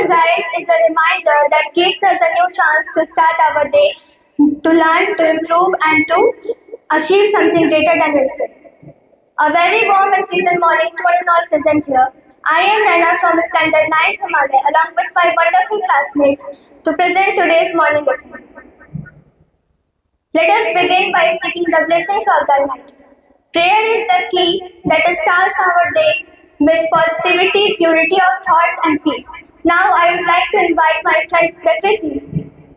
sunrise is a reminder that gives us a new chance to start our day, to learn, to improve, and to achieve something greater than yesterday. A very warm and pleasant morning to one and all present here. I am Naina from Standard 9th Himalaya along with my wonderful classmates to present today's morning lesson. Let us begin by seeking the blessings of the Almighty. Prayer is the key that starts our day with positivity, purity of thought, and peace. Now I would like to invite my friend Prakriti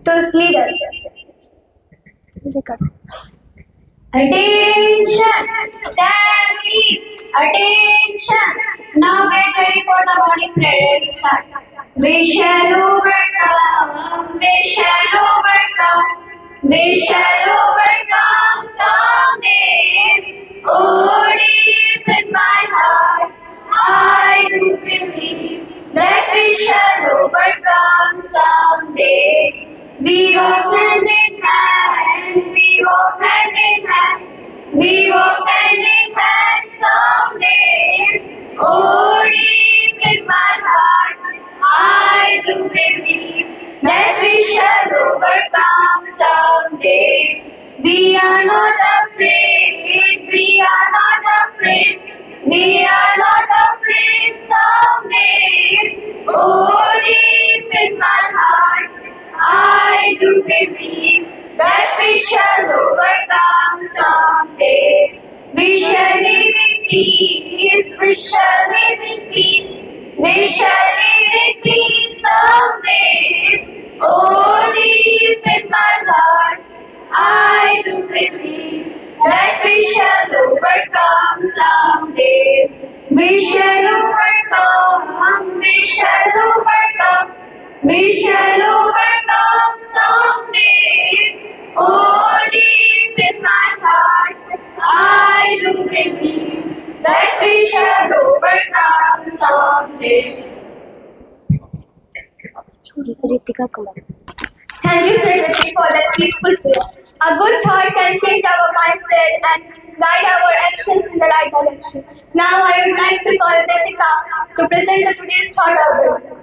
to lead us. Attention! Stand please! Attention! Now get ready for the morning prayer start. We shall overcome, we shall overcome, we shall overcome some days. Oh, deep in my heart, I do believe that we shall overcome some days. We walk hand in hand, we walk hand in hand, we walk hand in hand some days. Oh, deep in my heart, I do believe that we shall overcome some days. We are not afraid, we are not afraid, we are not afraid some days. Oh, deep in my heart, I do believe that we shall overcome some days. We shall live in peace, we shall live in peace, we shall live in peace some days. Oh, deep in my heart, I do believe that we shall overcome some days. We shall overcome, we shall overcome, we shall overcome some days. Oh, deep in my heart, I do believe that we shall overcome some days. Thank you, Prakriti, for that peaceful place. A good thought can change our mindset and guide our actions in the right direction. Now I would like to call Ritika to present the today's thought of the day.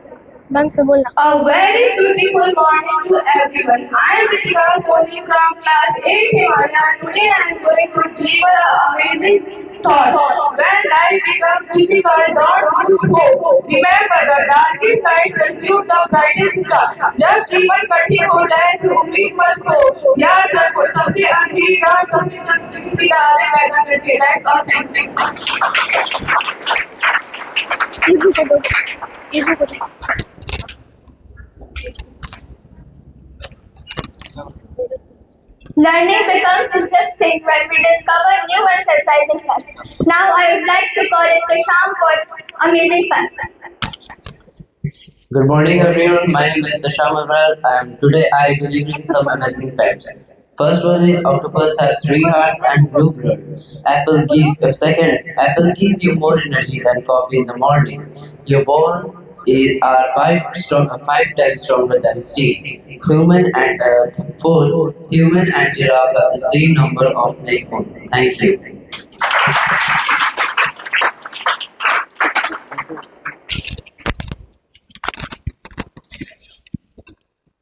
A very beautiful morning to everyone. I am Ritika Soni from class 8 Himalaya. Today I am going to deliver an amazing thought. When life becomes difficult, don't lose hope. Remember, the darkest night will include the brightest star. जब जीवन कठिन हो जाए तो उम्मीद मत खो. याद रखो सबसे अंधेरी रात सबसे चमकीले सितारे पैदा करती है. That's all. Thank you. Learning becomes interesting when we discover new and surprising facts. Now I would like to call it Dasham for amazing facts. Good morning everyone, my name is Dasham Abrar and today I will be delivering some amazing facts. First one is octopus have 3 hearts and blue blood. Apple give you more energy than coffee in the morning. Your bones are 5 times stronger than steel. Human and giraffe have the same number of neck bones. Thank you.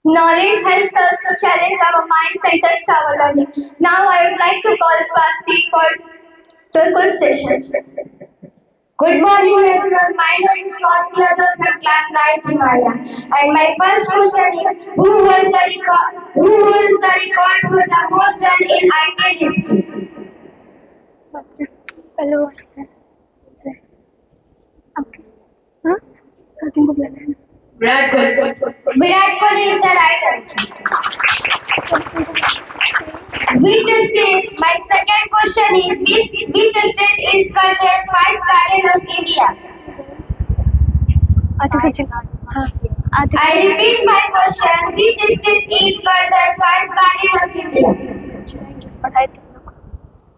Knowledge helps us to challenge our minds and test our learning. Now I would like to call Swasti for the quiz session. Good morning everyone, my name is Swasti Adar from class 9 Himalaya and my first question is who holds the record for the most run in IPL history? Hello. Virat Kohli is the right answer. My second question is which state is called the Spice Garden of India? I repeat my question, which state is called the Spice Garden of India?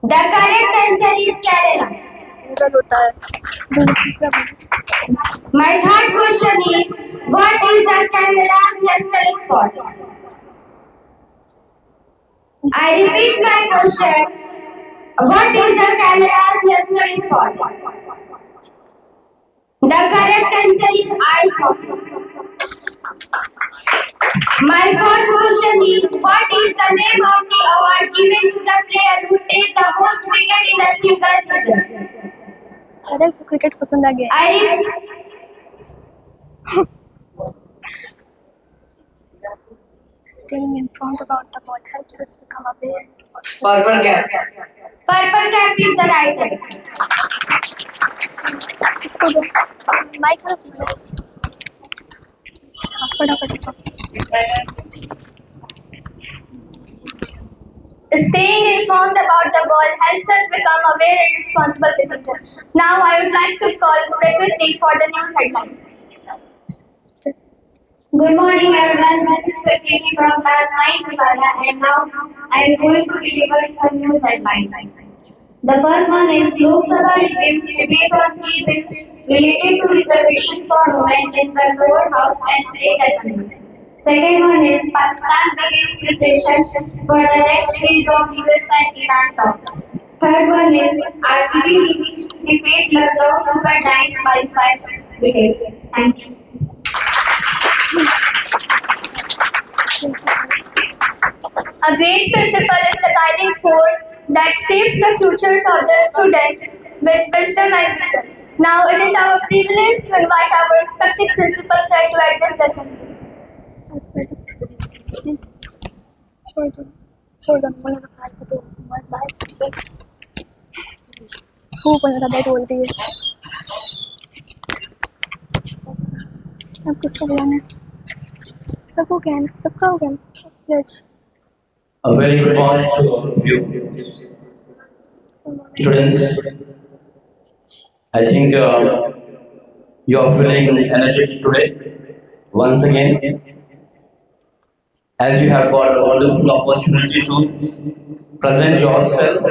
The correct answer is Kerala. My third question is what is the Canada's national sports? I repeat my question. What is the Canada's national sports? The correct answer is ice hockey. My fourth question is, what is the name of the award given to the player who takes the most wicket in a single season? अरे cricket पसंद आ गया I read, Staying informed about the ball helps us become aware and responsible. Purple cap. purple cap is the right answer. इसको दो mic रख फटाफट Staying informed about the ball helps us become aware and responsible citizens. Now I would like to call Prakriti for the news headlines. Good morning everyone, this is Prakriti from class 9 Himalaya and now I am going to deliver some news headlines. The first one is Lok Sabha resumes debate on key bills related to reservation for women in the lower house and state assemblies. Second one is Pakistan begins preparations for the next phase of US and Iran talks. Third one is RCB defeat Lucknow Super Giants by 5 wickets. Thank you. A great principle is the guiding force that shapes the futures of the student with wisdom and vision. Now it is our privilege to invite our respected principal sir to address the assembly. छोड़ दो बोलने का try करते मत बात से खूब बोलने का बैठ बोलती है अब किसको बुलाना है सबको सबका हो गया please A very good morning to all of you. Students, I think you are feeling energetic today. Once again, as you have got a wonderful opportunity to present yourself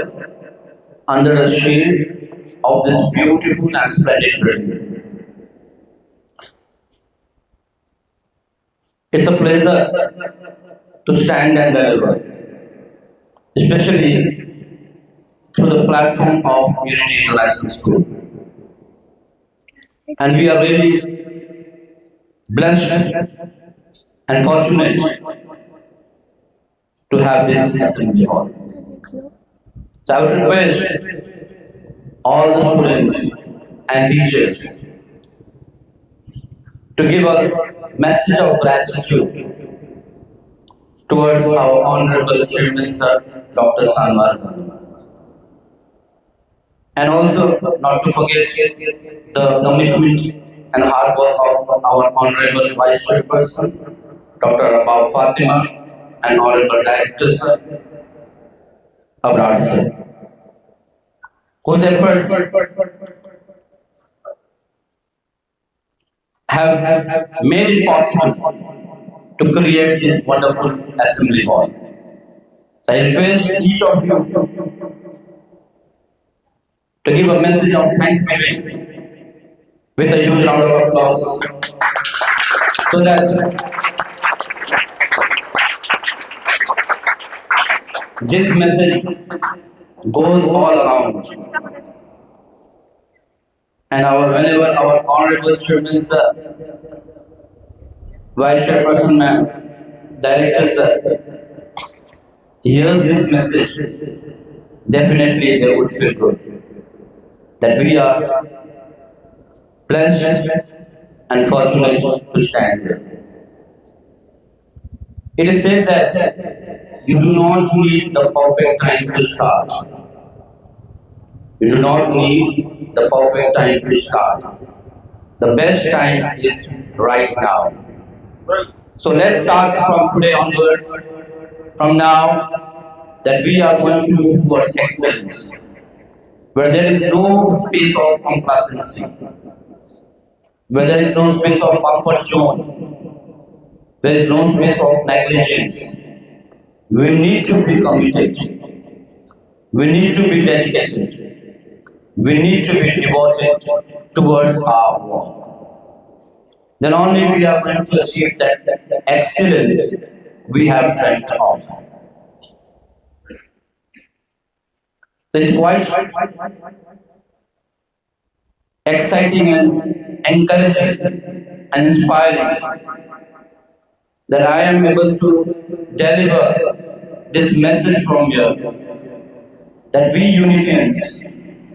under the shade of this beautiful and splendid building. It's a pleasure to stand and deliver, especially through the platform of Unity International School. And we are really blessed and fortunate to have this assembly hall. So I would request all the students and teachers to give a message of gratitude towards our Honorable Chairman Sir, Dr. Sanwar sir. And also not to forget the commitment and hard work of our Honorable Vice Chairperson, Dr. Abab Fatima, and Honorable Director Sir, Abrar sir, whose efforts have made it possible to create this wonderful assembly hall. So I request each of you to give a message of thanksgiving with a huge round of applause so that this message goes all around. And whenever our Honorable Chairman Sir, Vice Chairperson Ma'am, Director Sir, hears this message, definitely they would feel good that we are blessed and fortunate to stand here. It is said that you do not need the perfect time to start. You do not need the perfect time to start. The best time is right now. So let's start from today onwards, from now, that we are going to move towards excellence, where there is no space of complacency, where there is no space of comfort zone, there is no space of negligence. We need to be committed. We need to be dedicated. We need to be devoted towards our work. Then only we are going to achieve that excellence we have dreamt of. It's quite exciting and encouraging and inspiring that I am able to deliver this message from here, that we Unitarians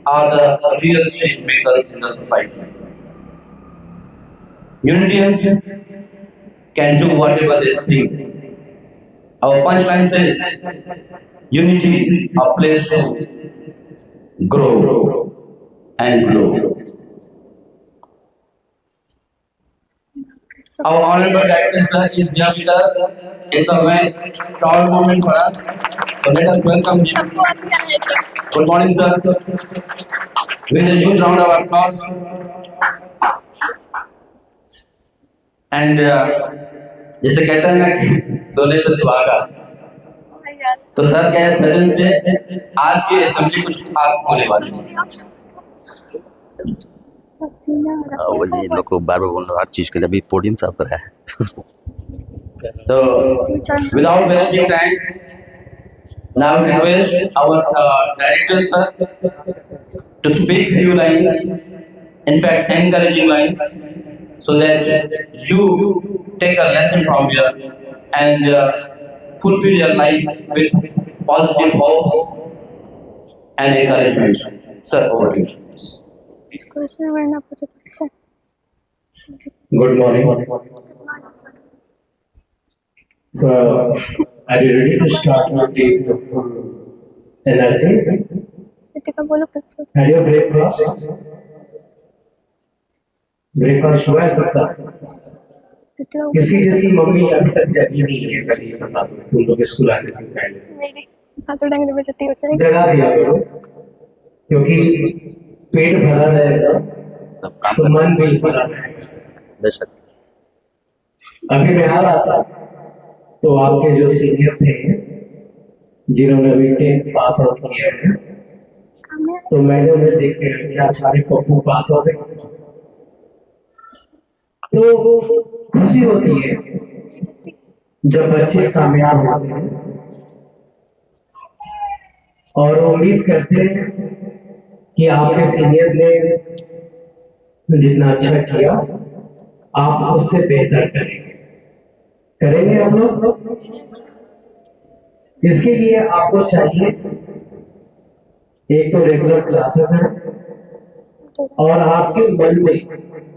are the real change makers in the society. Unitarians can do whatever they think. Our punchline says, unity, a place to grow and glow. Our honorable director sir is here with us. It's a very proud moment for us. So let us welcome him. Good morning, sir. With a huge round of applause. And जैसे कहते हैं ना सोने पे सुहागा, तो sir के presence से आज की असेंबली कुछ खास होने वाली है. ये लोग को बार बार बोल रहा हर चीज के लिए अभी पोडियम साफ करा है. So without wasting time, now request our director sir to speak few lines, in fact encouraging lines, so that you take a lesson from here and fulfill your life with positive hopes and encouragement. Sir, over to you. Good morning. So, are you ready to start your day with the full energy? Had your breakfast? Breakfast हुआ है सबका? किसी जिसकी mummy अभी तक जगी नहीं है, पहले ये बता दो तुम लोग स्कूल आने से पहले. जगा दिया करो, क्योंकि पेट भरा रहेगा तो मन भी भरा रहेगा. बेशक. अभी मैं आ रहा था तो आपके जो सीनियर थे जिन्होंने अभी 10th पास आउट किया है, तो मैंने उन्हें देख के क्या सारे पप्पू पास हो गए, तो खुशी होती है जब बच्चे कामयाब होते हैं और उम्मीद करते हैं कि आपके सीनियर ने जितना अच्छा किया आप उससे बेहतर करेंगे आप लोग. इसके लिए आपको चाहिए एक तो रेगुलर क्लासेस हैं और आपके मन में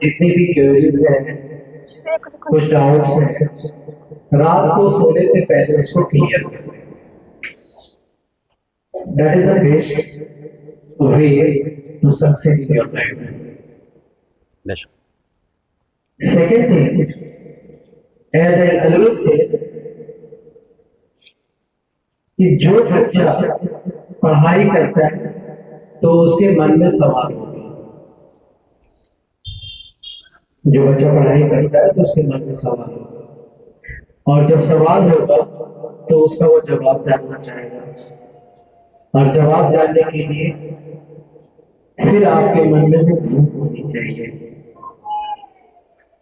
जितनी भी क्वेरीज हैं, कुछ डाउट्स हैं, रात को सोने से पहले उसको क्लियर करें. That is the best way to succeed in your life. बेशक. Second thing, as I always say, कि जो बच्चा पढ़ाई करता है तो उसके मन में सवाल होगा. जो बच्चा पढ़ाई करता है तो उसके मन में सवाल होगा, और जब सवाल होगा तो उसका वो जवाब जानना चाहेगा, और जवाब जानने के लिए फिर आपके मन में वो भूख होनी चाहिए.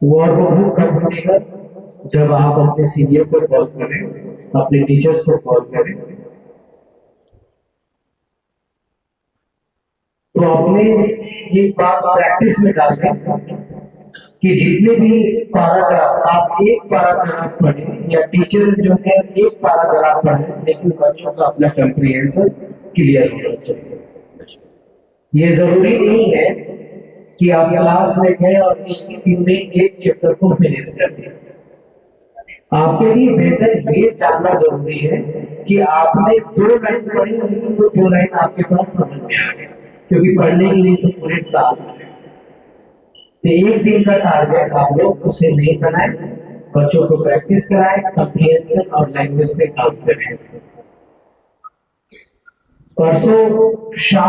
वो भूख कब बनेगा? जब आप अपने सीनियर को कॉल करें, अपने टीचर्स को कॉल करें, तो अपने एक बात प्रैक्टिस में डालते हैं कि जितने भी पैराग्राफ आप एक पैराग्राफ पढ़े या टीचर जो है एक पैराग्राफ पढ़े, लेकिन बच्चों का अपना कंप्रीहेंशन क्लियर होना चाहिए. ये जरूरी नहीं है कि आप क्लास में गए और एक ही दिन में एक चैप्टर को फिनिश कर दिया. आपके लिए बेहतर ये जानना जरूरी है कि आपने 2 लाइन पढ़ी, लेकिन वो 2 लाइन आपके पास समझ में आ गया, क्योंकि पढ़ने के लिए तो पूरे साल है. तो एक दिन का टारगेट आप लोग उसे नहीं बनाए, बच्चों को प्रैक्टिस कराए, कंप्रीहेंशन और लैंग्वेज पे काम करें. परसों शाम